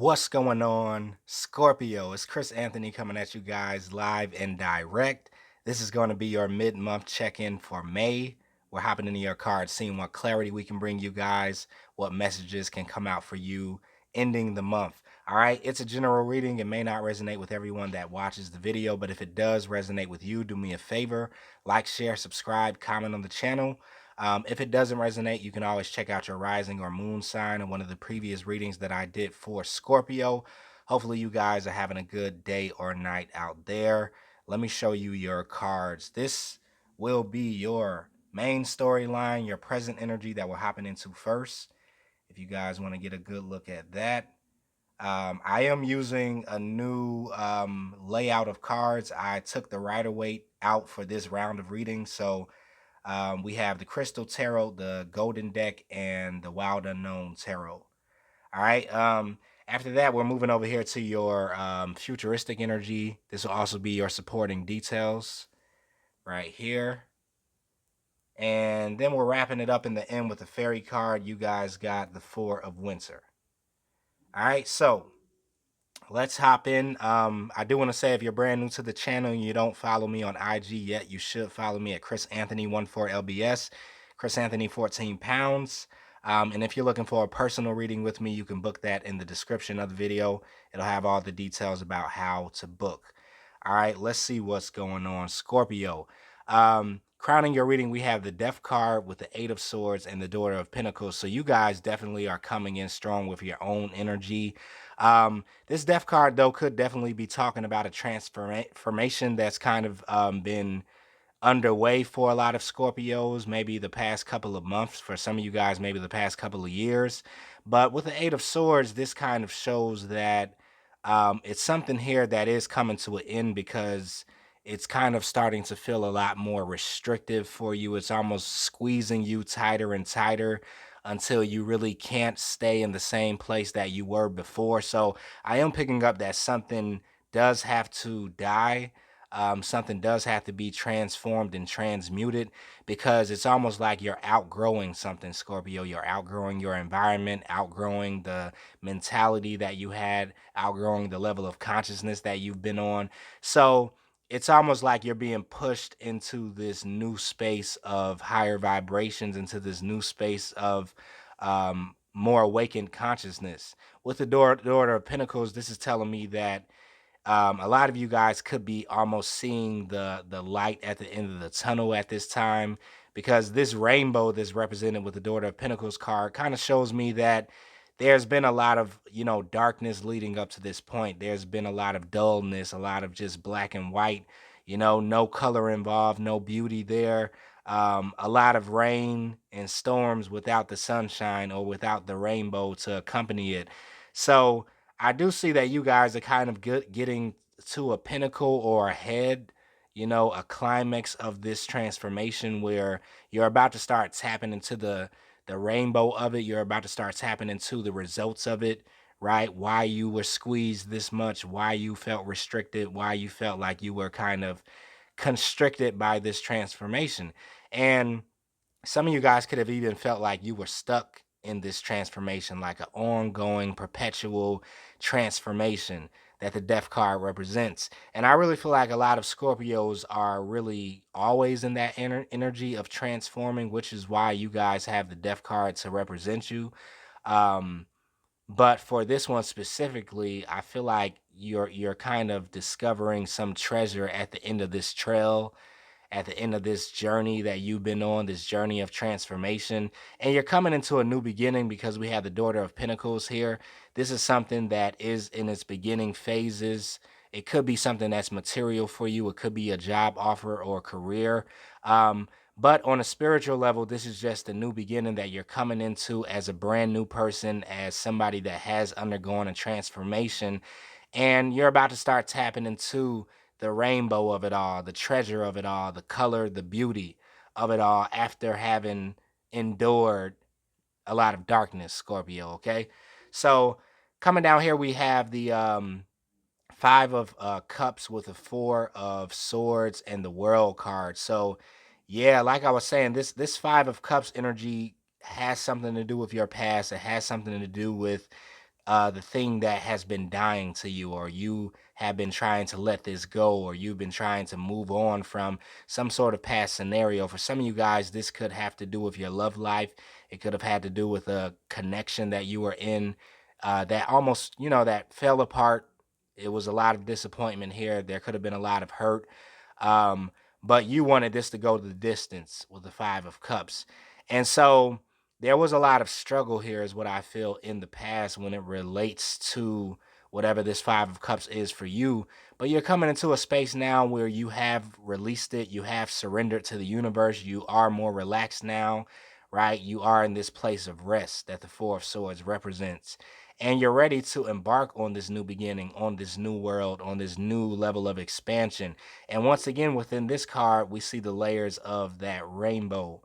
What's going on, Scorpio? It's Chris Anthony coming at you guys live and direct. This is going to be your mid-month check-in for May. We're hopping into your cards, seeing what clarity we can bring you guys, what messages can come out for you ending the month. All right, it's a general reading. It may not resonate with everyone that watches the video, but if it does resonate with you, do me a favor, like, share, subscribe, comment on the channel. If it doesn't resonate, you can always check out your rising or moon sign in one of the previous readings that I did for Scorpio. Hopefully you guys are having a good day or night out there. Let me show you your cards. This will be your main storyline, your present energy that we're hopping into first. If you guys want to get a good look at that. I am using a new layout of cards. I took the Rider-Waite out for this round of reading, so we have the Crystal Tarot, the Golden Deck, and the Wild Unknown Tarot. All right. After that, we're moving over here to your futuristic energy. This will also be your supporting details right here. And then we're wrapping it up in the end with the fairy card. You guys got the Four of Winter. All right. So let's hop in. I do want to say if you're brand new to the channel and you don't follow me on IG yet, you should follow me at chrisanthony14lbs, Chris Anthony 14 pounds. And if you're looking for a personal reading with me, you can book that in the description of the video. It'll have all the details about how to book. All right, let's see what's going on. Scorpio. Crowning your reading, we have the Death card with the Eight of Swords and the Daughter of Pentacles. So you guys definitely are coming in strong with your own energy. This Death card, though, could definitely be talking about a transformation that's kind of been underway for a lot of Scorpios, maybe the past couple of months. For some of you guys, maybe the past couple of years. But with the Eight of Swords, this kind of shows that it's something here that is coming to an end because it's kind of starting to feel a lot more restrictive for you. It's almost squeezing you tighter and tighter until you really can't stay in the same place that you were before. So I am picking up that something does have to die. Something does have to be transformed and transmuted because it's almost like you're outgrowing something, Scorpio. You're outgrowing your environment, outgrowing the mentality that you had, outgrowing the level of consciousness that you've been on. So it's almost like you're being pushed into this new space of higher vibrations, into this new space of more awakened consciousness. With the Daughter of Pentacles, this is telling me that a lot of you guys could be almost seeing the light at the end of the tunnel at this time, because this rainbow that's represented with the Daughter of Pentacles card kind of shows me that there's been a lot of, darkness leading up to this point. There's been a lot of dullness, a lot of just black and white, no color involved, no beauty there. A lot of rain and storms without the sunshine or without the rainbow to accompany it. So I do see that you guys are kind of getting to a pinnacle or a head, a climax of this transformation where you're about to start tapping into the rainbow of it. You're about to start tapping into the results of it, right? Why you were squeezed this much, why you felt restricted, why you felt like you were kind of constricted by this transformation. And some of you guys could have even felt like you were stuck in this transformation, like an ongoing, perpetual transformation that the Death card represents. And I really feel like a lot of Scorpios are really always in that energy of transforming, which is why you guys have the Death card to represent you. Um, but for this one specifically, I feel like you're kind of discovering some treasure at the end of this trail, at the end of this journey that you've been on, this journey of transformation. And you're coming into a new beginning because we have the Daughter of Pentacles here. This is something that is in its beginning phases. It could be something that's material for you. It could be a job offer or a career. But on a spiritual level, this is just a new beginning that you're coming into as a brand new person, as somebody that has undergone a transformation. And you're about to start tapping into the rainbow of it all, the treasure of it all, the color, the beauty of it all after having endured a lot of darkness, Scorpio, okay? So coming down here, we have the Five of Cups with the Four of Swords and the World card. So yeah, like I was saying, this Five of Cups energy has something to do with your past. It has something to do with the thing that has been dying to you, or you have been trying to let this go, or you've been trying to move on from some sort of past scenario. For some of you guys, this could have to do with your love life. It could have had to do with a connection that you were in that almost, that fell apart. It was a lot of disappointment here. There could have been a lot of hurt. Um, but you wanted this to go the distance with the Five of Cups. And so there was a lot of struggle here, is what I feel, in the past when it relates to whatever this Five of Cups is for you. But you're coming into a space now where you have released it, you have surrendered to the universe, you are more relaxed now, right? You are in this place of rest that the Four of Swords represents. And you're ready to embark on this new beginning, on this new world, on this new level of expansion. And once again, within this card, we see the layers of that rainbow,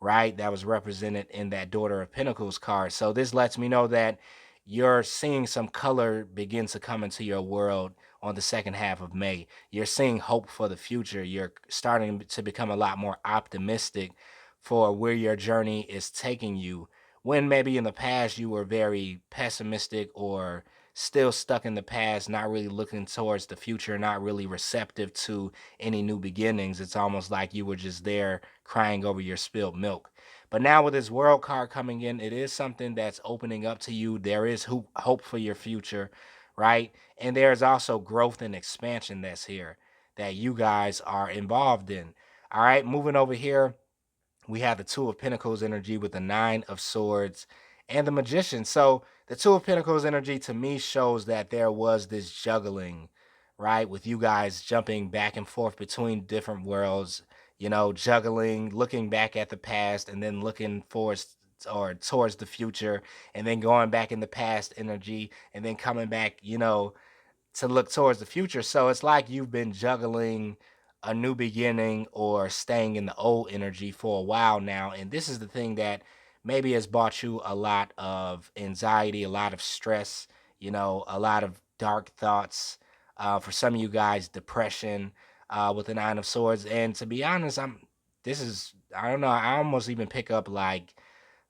right? That was represented in that Daughter of Pentacles card. So this lets me know that you're seeing some color begin to come into your world on the second half of May. You're seeing hope for the future. You're starting to become a lot more optimistic for where your journey is taking you. When maybe in the past you were very pessimistic or still stuck in the past, not really looking towards the future, not really receptive to any new beginnings. It's almost like you were just there crying over your spilled milk. But now with this world card coming in, it is something that's opening up to you. There is hope for your future, right? And there's also growth and expansion that's here that you guys are involved in. All right, moving over here, we have the Two of Pentacles energy with the Nine of Swords and the Magician. So the Two of Pentacles energy to me shows that there was this juggling, right? With you guys jumping back and forth between different worlds, juggling, looking back at the past and then looking forward or towards the future, and then going back in the past energy and then coming back, to look towards the future. So it's like you've been juggling a new beginning or staying in the old energy for a while now. And this is the thing that maybe has brought you a lot of anxiety, a lot of stress, a lot of dark thoughts. For some of you guys, depression with the Nine of Swords. And to be honest, I don't know, I almost even pick up like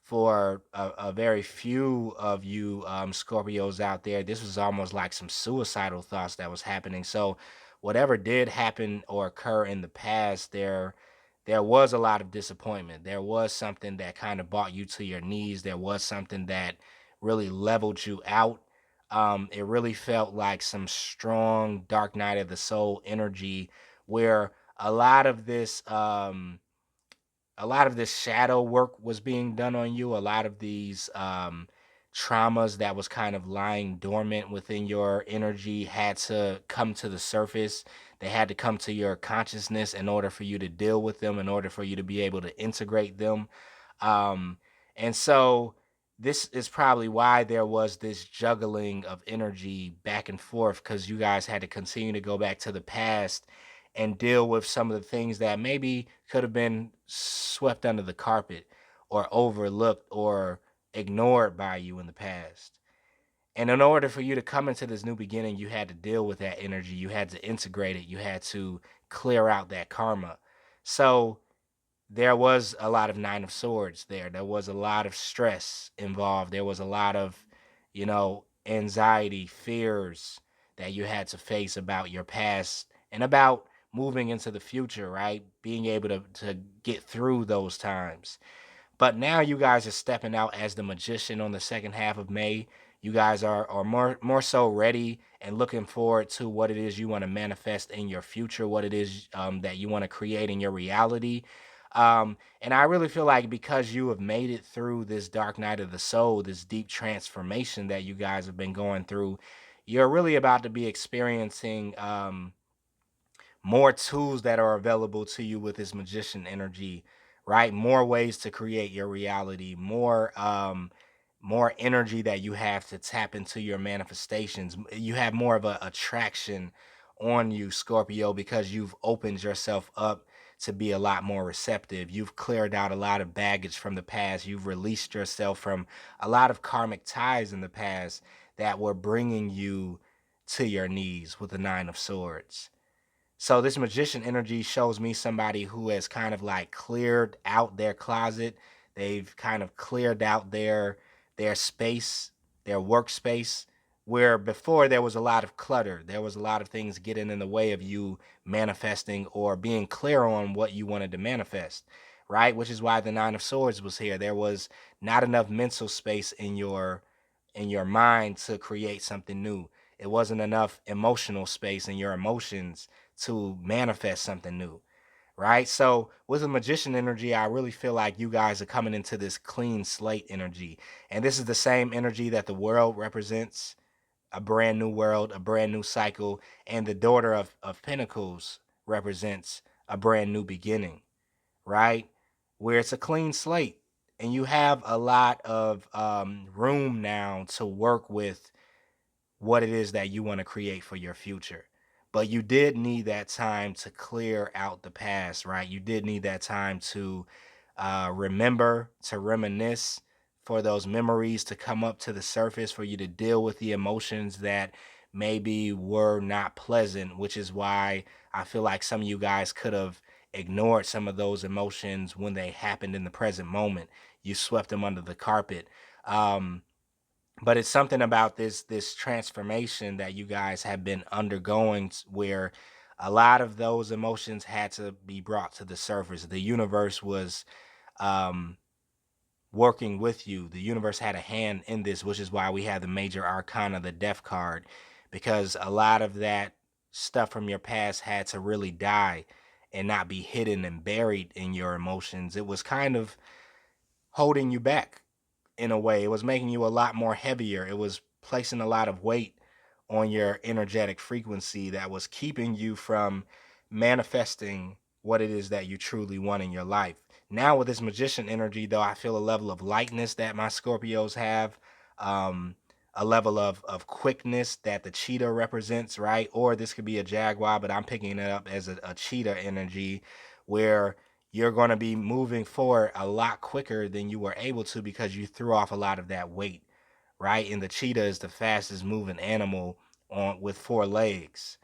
for a very few of you Scorpios out there, this was almost like some suicidal thoughts that was happening. So whatever did happen or occur in the past, there was a lot of disappointment. There was something that kind of brought you to your knees. There was something that really leveled you out. It really felt like some strong dark night of the soul energy where a lot of this shadow work was being done on you. A lot of these traumas that was kind of lying dormant within your energy had to come to the surface. They had to come to your consciousness in order for you to deal with them, in order for you to be able to integrate them. um and so this is probably why there was this juggling of energy back and forth, because you guys had to continue to go back to the past and deal with some of the things that maybe could have been swept under the carpet or overlooked or ignored by you in the past. And in order for you to come into this new beginning, you had to deal with that energy. You had to integrate it. You had to clear out that karma. So there was a lot of Nine of Swords there. There was a lot of stress involved. There was a lot of, anxiety, fears that you had to face about your past and about moving into the future, right? Being able to get through those times. But now you guys are stepping out as the Magician on the second half of May. You guys are more so ready and looking forward to what it is you want to manifest in your future, what it is that you want to create in your reality. And I really feel like because you have made it through this dark night of the soul, this deep transformation that you guys have been going through, you're really about to be experiencing more tools that are available to you with this magician energy, right? More ways to create your reality, more energy that you have to tap into your manifestations. You have more of a attraction on you, Scorpio, because you've opened yourself up to be a lot more receptive. You've cleared out a lot of baggage from the past. You've released yourself from a lot of karmic ties in the past that were bringing you to your knees with the Nine of Swords. So this magician energy shows me somebody who has kind of like cleared out their closet. They've kind of cleared out their space, their workspace, where before there was a lot of clutter. There was a lot of things getting in the way of you manifesting or being clear on what you wanted to manifest, right? Which is why the Nine of Swords was here. There was not enough mental space in your mind to create something new. It wasn't enough emotional space in your emotions to manifest something new, right? So with the magician energy, I really feel like you guys are coming into this clean slate energy. And this is the same energy that the world represents, a brand new world, a brand new cycle. And the daughter of Pentacles represents a brand new beginning, right? Where it's a clean slate. And you have a lot of room now to work with what it is that you want to create for your future. But you did need that time to clear out the past, right? You did need that time to remember, to reminisce, for those memories to come up to the surface, for you to deal with the emotions that maybe were not pleasant, which is why I feel like some of you guys could have ignored some of those emotions when they happened in the present moment. You swept them under the carpet. But it's something about this transformation that you guys have been undergoing, where a lot of those emotions had to be brought to the surface. The universe was um working with you. The universe had a hand in this, which is why we have the major arcana, the death card, because a lot of that stuff from your past had to really die and not be hidden and buried in your emotions. It was kind of holding you back in a way. It was making you a lot more heavier. It was placing a lot of weight on your energetic frequency that was keeping you from manifesting what it is that you truly want in your life. Now with this magician energy, though, I feel a level of lightness that my Scorpios have, um, a level of quickness that the cheetah represents, right? Or this could be a jaguar, but I'm picking it up as a cheetah energy, where you're going to be moving forward a lot quicker than you were able to because you threw off a lot of that weight, right? And the cheetah is the fastest moving animal on with four legs.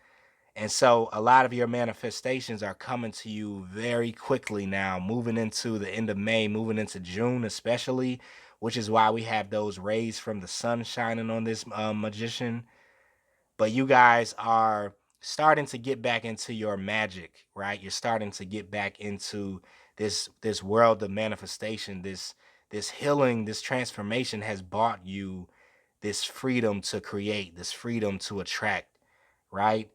And so a lot of your manifestations are coming to you very quickly now, moving into the end of May, moving into June especially, which is why we have those rays from the sun shining on this magician. But you guys are starting to get back into your magic, right? You're starting to get back into this world of manifestation. This healing, this transformation has brought you this freedom to create, this freedom to attract, right?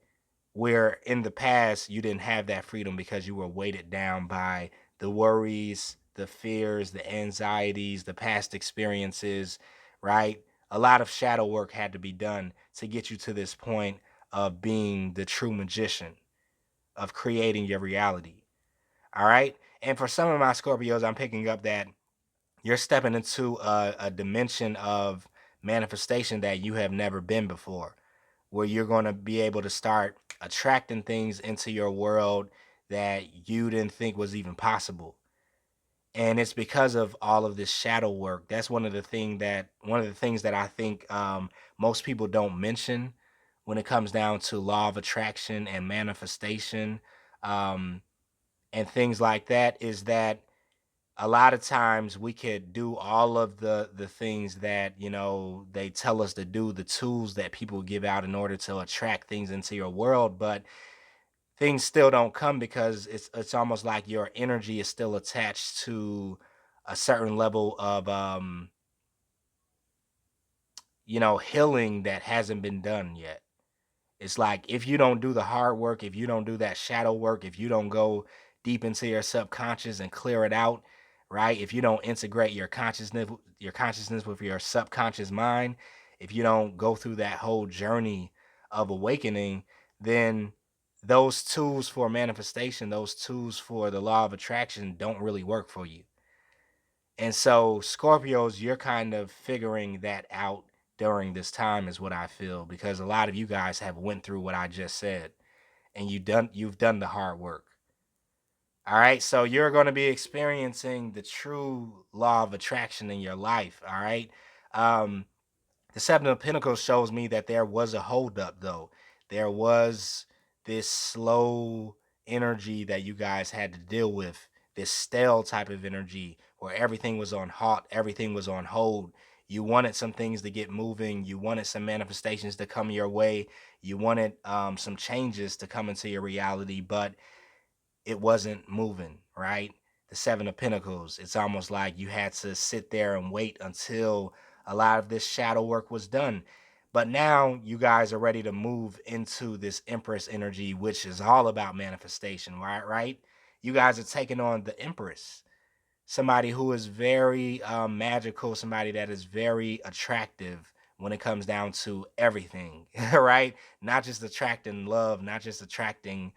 Where in the past you didn't have that freedom because you were weighted down by the worries, the fears, the anxieties, the past experiences, right? A lot of shadow work had to be done to get you to this point of being the true magician, of creating your reality. All right. And for some of my Scorpios, I'm picking up that you're stepping into a dimension of manifestation that you have never been before, where you're going to be able to start attracting things into your world that you didn't think was even possible. And it's because of all of this shadow work. That's one of the things that I think most people don't mention when it comes down to law of attraction and manifestation, um, and things like that, is that a lot of times we could do all of the things that they tell us to do, the tools that people give out in order to attract things into your world, but things still don't come because it's almost like your energy is still attached to a certain level of healing that hasn't been done yet. It's like if you don't do the hard work, if you don't do that shadow work, if you don't go deep into your subconscious and clear it out, right? If you don't integrate your consciousness with your subconscious mind, if you don't go through that whole journey of awakening, then those tools for manifestation, those tools for the law of attraction don't really work for you. And so Scorpios, you're kind of figuring that out during this time is what I feel, because a lot of you guys have went through what I just said and you've done the hard work. All right? So you're going to be experiencing the true law of attraction in your life, all right? Um the Seven of Pentacles shows me that there was a holdup, though. There was this slow energy that you guys had to deal with, this stale type of energy where everything was on halt, everything was on hold. You wanted some things to get moving. You wanted some manifestations to come your way. You wanted some changes to come into your reality, but it wasn't moving, right? The Seven of Pentacles, it's almost like you had to sit there and wait until a lot of this shadow work was done. But now you guys are ready to move into this Empress energy, which is all about manifestation, right? Right? You guys are taking on the Empress, somebody who is very magical, somebody that is very attractive when it comes down to everything, right? Not just attracting love, not just attracting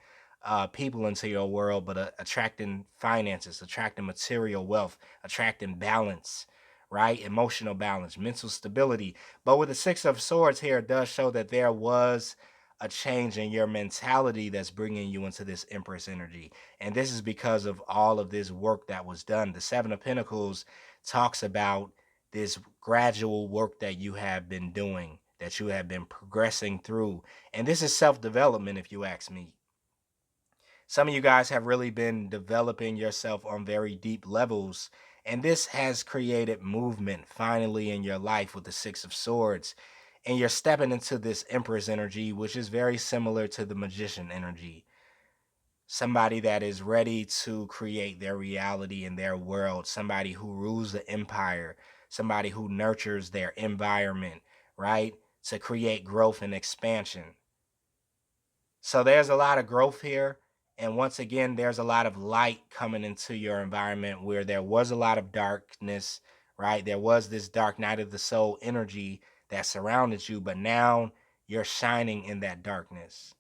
people into your world, but attracting finances, attracting material wealth, attracting balance, right? Emotional balance, mental stability. But with the Six of Swords here, it does show that there was a change in your mentality that's bringing you into this Empress energy. And this is because of all of this work that was done. The Seven of Pentacles talks about this gradual work that you have been doing, that you have been progressing through. And this is self-development, if you ask me. Some of you guys have really been developing yourself on very deep levels. And this has created movement finally in your life with the Six of Swords. And you're stepping into this Empress energy, which is very similar to the Magician energy. Somebody that is ready to create their reality in their world, somebody who rules the empire, somebody who nurtures their environment, right? To create growth and expansion. So there's a lot of growth here. And once again, there's a lot of light coming into your environment where there was a lot of darkness, right? There was this dark night of the soul energy that surrounded you, but now you're shining in that darkness,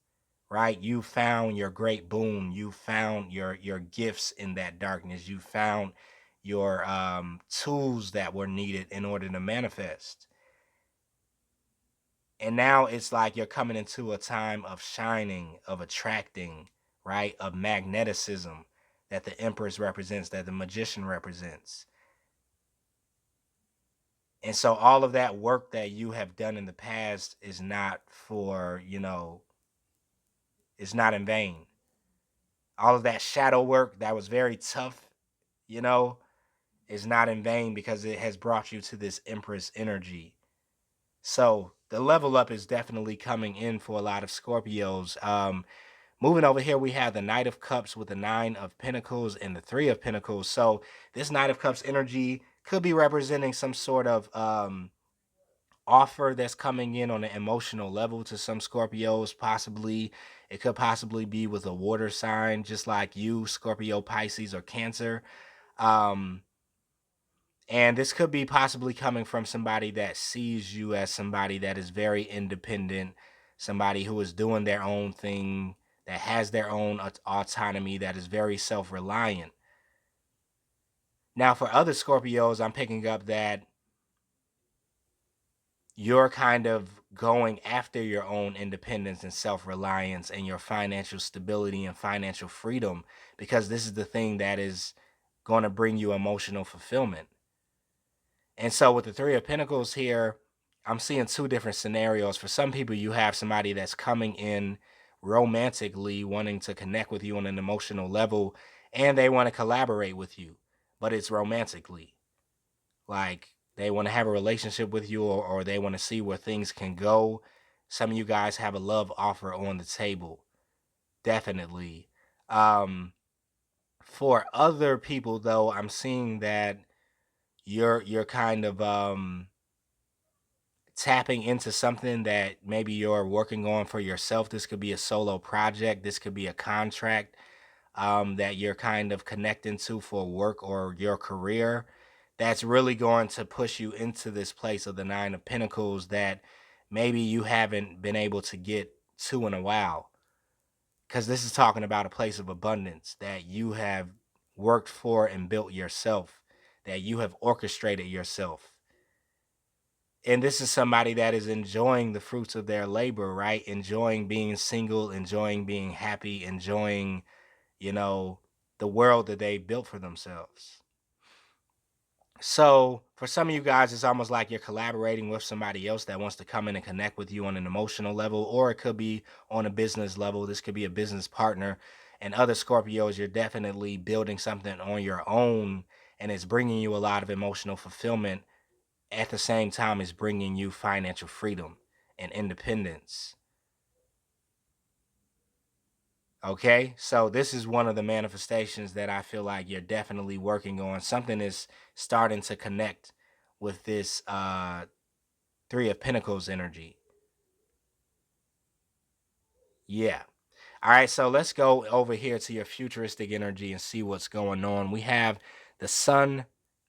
right? You found your great boon. You found your gifts in that darkness. You found your tools that were needed in order to manifest. And now it's like you're coming into a time of shining, of attracting, right? Of magneticism that the Empress represents, that the Magician represents. And so all of that work that you have done in the past is not for, it's not in vain. All of that shadow work that was very tough, you know, is not in vain because it has brought you to this Empress energy. So the level up is definitely coming in for a lot of Scorpios. Moving over here, we have the Knight of Cups with the Nine of Pentacles and the Three of Pentacles. So this Knight of Cups energy could be representing some sort of offer that's coming in on an emotional level to some Scorpios. Possibly, it could possibly be with a water sign, just like you, Scorpio, Pisces, or Cancer. Um, and this could be possibly coming from somebody that sees you as somebody that is very independent, somebody who is doing their own thing, that has their own autonomy, that is very self-reliant. Now, for other Scorpios, I'm picking up that you're kind of going after your own independence and self-reliance and your financial stability and financial freedom, because this is the thing that is going to bring you emotional fulfillment. And so with the Three of Pentacles here, I'm seeing two different scenarios. For some people, you have somebody that's coming in romantically, wanting to connect with you on an emotional level, and they want to collaborate with you, but it's romantically. Like they want to have a relationship with you, or they want to see where things can go. Some of you guys have a love offer on the table. Definitely. For other people though, I'm seeing that you're kind of tapping into something that maybe you're working on for yourself. This could be a solo project. This could be a contract that you're kind of connecting to for work or your career. That's really going to push you into this place of the Nine of Pentacles that maybe you haven't been able to get to in a while. Because this is talking about a place of abundance that you have worked for and built yourself, that you have orchestrated yourself. And this is somebody that is enjoying the fruits of their labor, right? Enjoying being single, enjoying being happy, enjoying, the world that they built for themselves. So for some of you guys, it's almost like you're collaborating with somebody else that wants to come in and connect with you on an emotional level, or it could be on a business level. This could be a business partner. And other Scorpios, you're definitely building something on your own, and it's bringing you a lot of emotional fulfillment at the same time is bringing you financial freedom and independence. Okay, so this is one of the manifestations that I feel like you're definitely working on. Something is starting to connect with this Three of Pentacles energy. Yeah. All right, so let's go over here to your futuristic energy and see what's going on. We have the Sun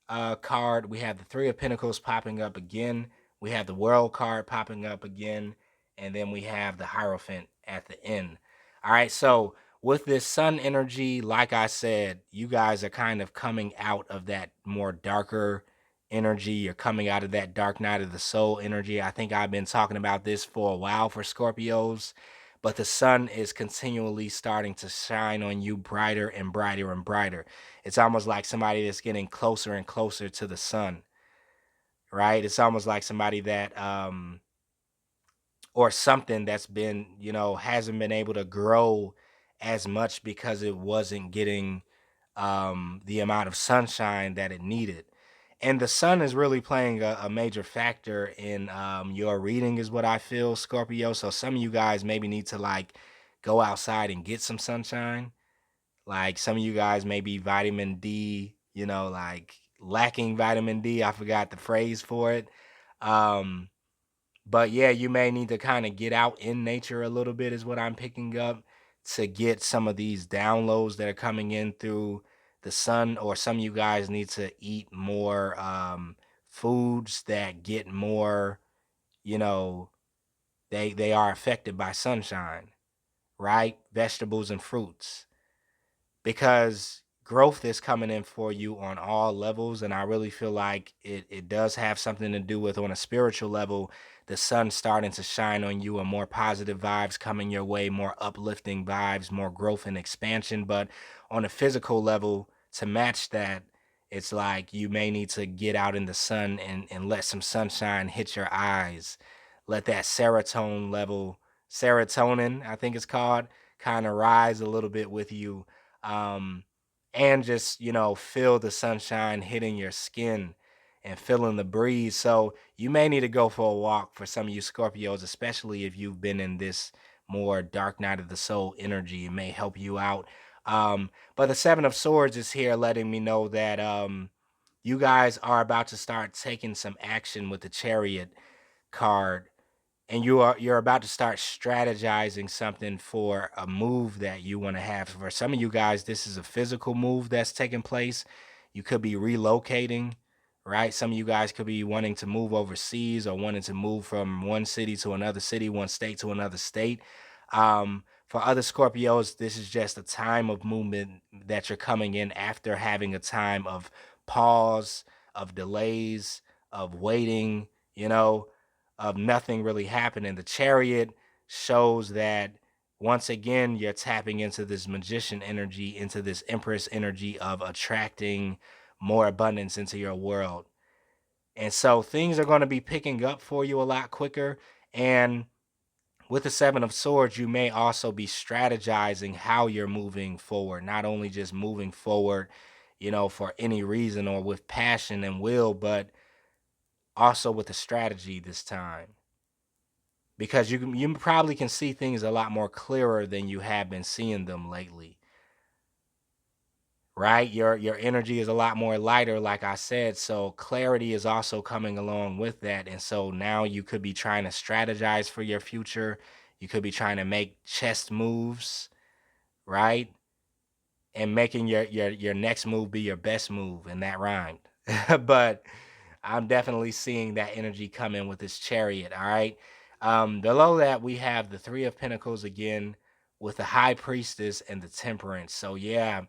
card. We have the Three of Pentacles popping up again. We have the World card popping up again. And then we have the Hierophant at the end. All right, so with this Sun energy, like I said, you guys are kind of coming out of that more darker energy. You're coming out of that dark night of the soul energy. I think I've been talking about this for a while for Scorpios, but the sun is continually starting to shine on you brighter and brighter and brighter. It's almost like somebody that's getting closer and closer to the sun, right? It's almost like somebody that or something that's been, hasn't been able to grow as much because it wasn't getting the amount of sunshine that it needed. And the sun is really playing a major factor in your reading, is what I feel, Scorpio. So some of you guys maybe need to like go outside and get some sunshine. Like some of you guys may be vitamin D, like lacking vitamin D. I forgot the phrase for it. Um, but yeah, you may need to kind of get out in nature a little bit, is what I'm picking up, to get some of these downloads that are coming in through the sun. Or some of you guys need to eat more foods that get more, you know, they are affected by sunshine, right? Vegetables and fruits, because growth is coming in for you on all levels. And I really feel like it does have something to do with, on a spiritual level, the sun starting to shine on you, and more positive vibes coming your way, more uplifting vibes, more growth and expansion. But on a physical level, to match that, it's like you may need to get out in the sun and let some sunshine hit your eyes. Let that serotonin, I think it's called, kind of rise a little bit with you, um, and just, feel the sunshine hitting your skin and feeling the breeze. So you may need to go for a walk for some of you Scorpios, especially if you've been in this more dark night of the soul energy. It may help you out. But the Seven of Swords is here letting me know that you guys are about to start taking some action with the Chariot card, and you're about to start strategizing something for a move that you want to have. For some of you guys, this is a physical move that's taking place. You could be relocating, right? Some of you guys could be wanting to move overseas, or wanting to move from one city to another city, one state to another state. For other Scorpios, this is just a time of movement that you're coming in after having a time of pause, of delays, of waiting, of nothing really happening. The Chariot shows that once again you're tapping into this magician energy, into this empress energy of attracting more abundance into your world. And so things are going to be picking up for you a lot quicker. And with the Seven of Swords, you may also be strategizing how you're moving forward, not only just moving forward, for any reason or with passion and will, but also with a strategy this time, because you probably can see things a lot more clearer than you have been seeing them lately, right? Your energy is a lot more lighter, like I said, so clarity is also coming along with that. And so now you could be trying to strategize for your future. You could be trying to make chess moves, right? And making your next move be your best move, and that rhymed. But I'm definitely seeing that energy come in with this Chariot. All right. Below that, we have the Three of Pentacles again, with the High Priestess and the Temperance. So yeah,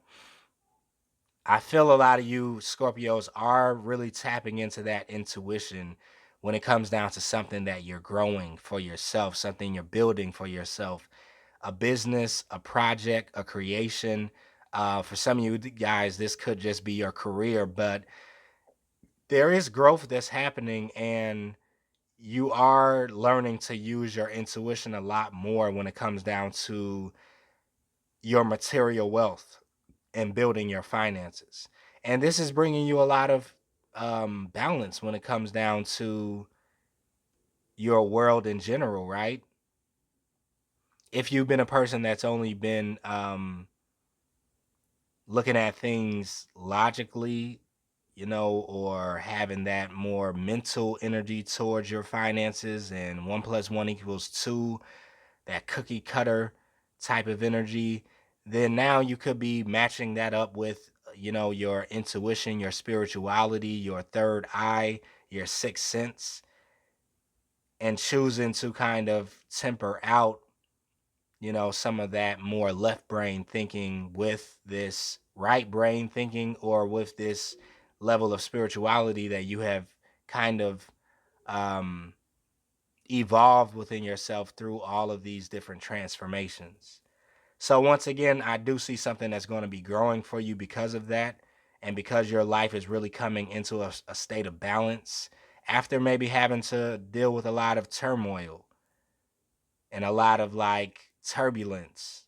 I feel a lot of you Scorpios are really tapping into that intuition when it comes down to something that you're growing for yourself, something you're building for yourself, a business, a project, a creation. For some of you guys, this could just be your career, but there is growth that's happening, and you are learning to use your intuition a lot more when it comes down to your material wealth and building your finances. And this is bringing you a lot of balance when it comes down to your world in general, right? If you've been a person that's only been looking at things logically, or having that more mental energy towards your finances, and 1 + 1 = 2, that cookie cutter type of energy, then now you could be matching that up with, your intuition, your spirituality, your third eye, your sixth sense, and choosing to kind of temper out, some of that more left brain thinking with this right brain thinking, or with this level of spirituality that you have kind of um, evolved within yourself through all of these different transformations. So once again, I do see something that's going to be growing for you because of that, and because your life is really coming into a state of balance after maybe having to deal with a lot of turmoil and a lot of like turbulence.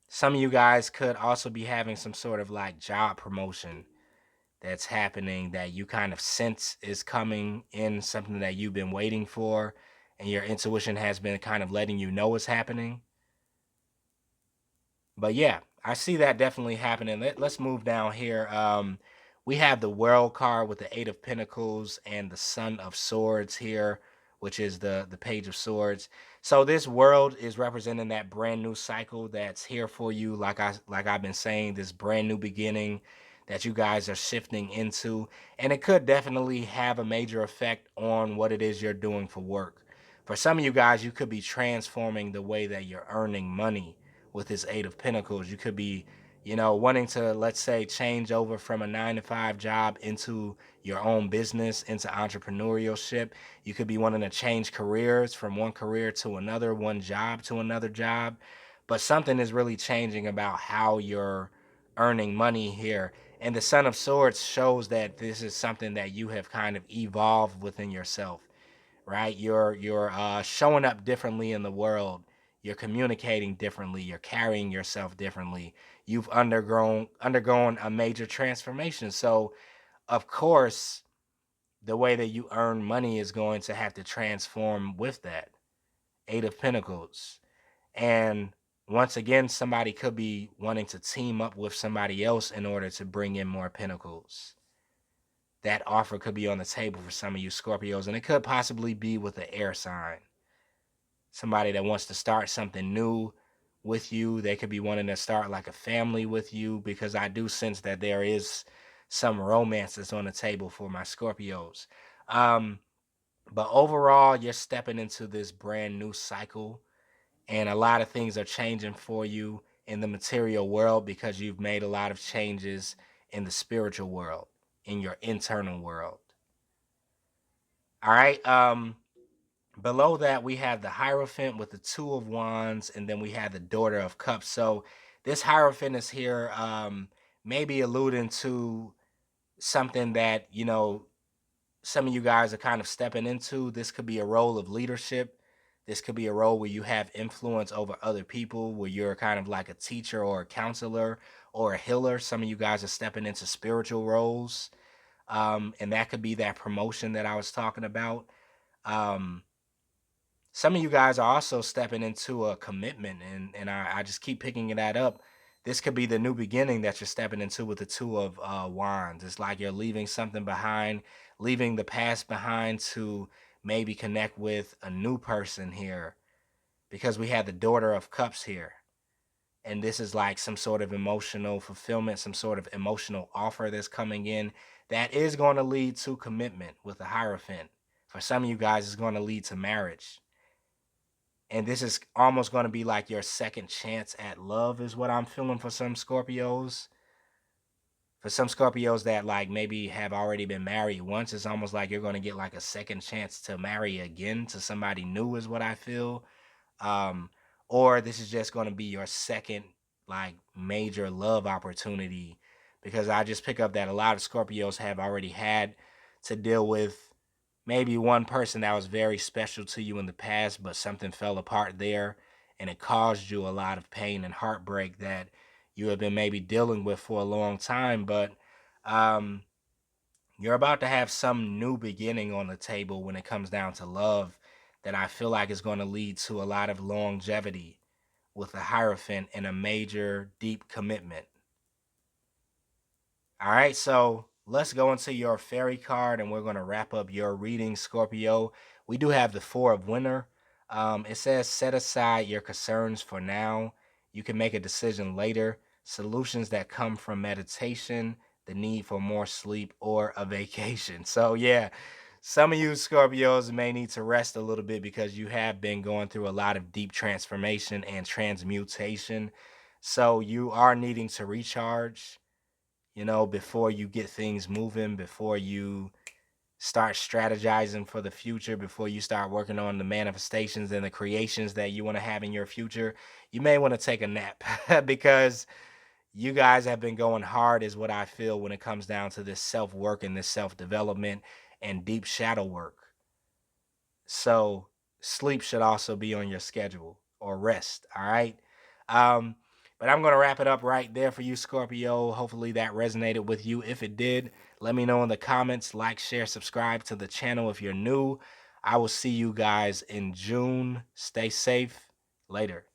Some of you guys could also be having some sort of like job promotion that's happening that you kind of sense is coming in, something that you've been waiting for, and your intuition has been kind of letting you know it's happening. But yeah, I see that definitely happening. Let's move down here. We have the World card with the Eight of Pentacles and the Son of Swords here, which is the Page of Swords. So this world is representing that brand new cycle that's here for you. Like I've been saying, this brand new beginning that you guys are shifting into, and it could definitely have a major effect on what it is you're doing for work. For some of you guys, you could be transforming the way that you're earning money with this Eight of Pentacles. You could be, wanting to, let's say, change over from a 9-to-5 job into your own business, into entrepreneurship. You could be wanting to change careers from one career to another, one job to another job. But something is really changing about how you're earning money here. And the Son of Swords shows that this is something that you have kind of evolved within yourself, right? You're showing up differently in the world. You're communicating differently. You're carrying yourself differently. You've undergone a major transformation. So, of course, the way that you earn money is going to have to transform with that. Eight of Pentacles. And once again, somebody could be wanting to team up with somebody else in order to bring in more pentacles. That offer could be on the table for some of you Scorpios, and it could possibly be with an air sign. Somebody that wants to start something new with you. They could be wanting to start like a family with you, because I do sense that there is some romance that's on the table for my Scorpios. But overall, you're stepping into this brand new cycle, and a lot of things are changing for you in the material world because you've made a lot of changes in the spiritual world, in your internal world. All right. Below that, we have the Hierophant with the Two of Wands, and then we have the Daughter of Cups. So this Hierophant is here, maybe alluding to something that, some of you guys are kind of stepping into. This could be a role of leadership. This could be a role where you have influence over other people, where you're kind of like a teacher or a counselor or a healer. Some of you guys are stepping into spiritual roles. And that could be that promotion that I was talking about. Some of you guys are also stepping into a commitment, and I just keep picking that up. This could be the new beginning that you're stepping into with the Two of Wands. It's like you're leaving something behind, leaving the past behind to maybe connect with a new person here, because we have the Daughter of Cups here. And this is like some sort of emotional fulfillment, some sort of emotional offer that's coming in that is going to lead to commitment with the Hierophant. For some of you guys, it's going to lead to marriage. And this is almost going to be like your second chance at love, is what I'm feeling for some Scorpios. For some Scorpios that like maybe have already been married once, it's almost like you're going to get like a second chance to marry again to somebody new, is what I feel. Um, or this is just going to be your second like major love opportunity, because I just pick up that a lot of Scorpios have already had to deal with maybe one person that was very special to you in the past, but something fell apart there, and it caused you a lot of pain and heartbreak that you have been maybe dealing with for a long time. But Um, you're about to have some new beginning on the table when it comes down to love that I feel like is going to lead to a lot of longevity with a Hierophant and a major deep commitment. All right, so let's go into your fairy card and we're going to wrap up your reading, Scorpio. We do have the Four of Winter. It says set aside your concerns for now. You can make a decision later. Solutions that come from meditation, the need for more sleep, or a vacation. So, yeah, some of you Scorpios may need to rest a little bit because you have been going through a lot of deep transformation and transmutation. So, you are needing to recharge, before you get things moving, before you start strategizing for the future, before you start working on the manifestations and the creations that you want to have in your future, you may want to take a nap because you guys have been going hard, is what I feel, when it comes down to this self work and this self development and deep shadow work. So sleep should also be on your schedule, or rest. All right. Um, but I'm going to wrap it up right there for you, Scorpio. Hopefully that resonated with you. If it did, let me know in the comments. Like, share, subscribe to the channel if you're new. I will see you guys in June. Stay safe. Later.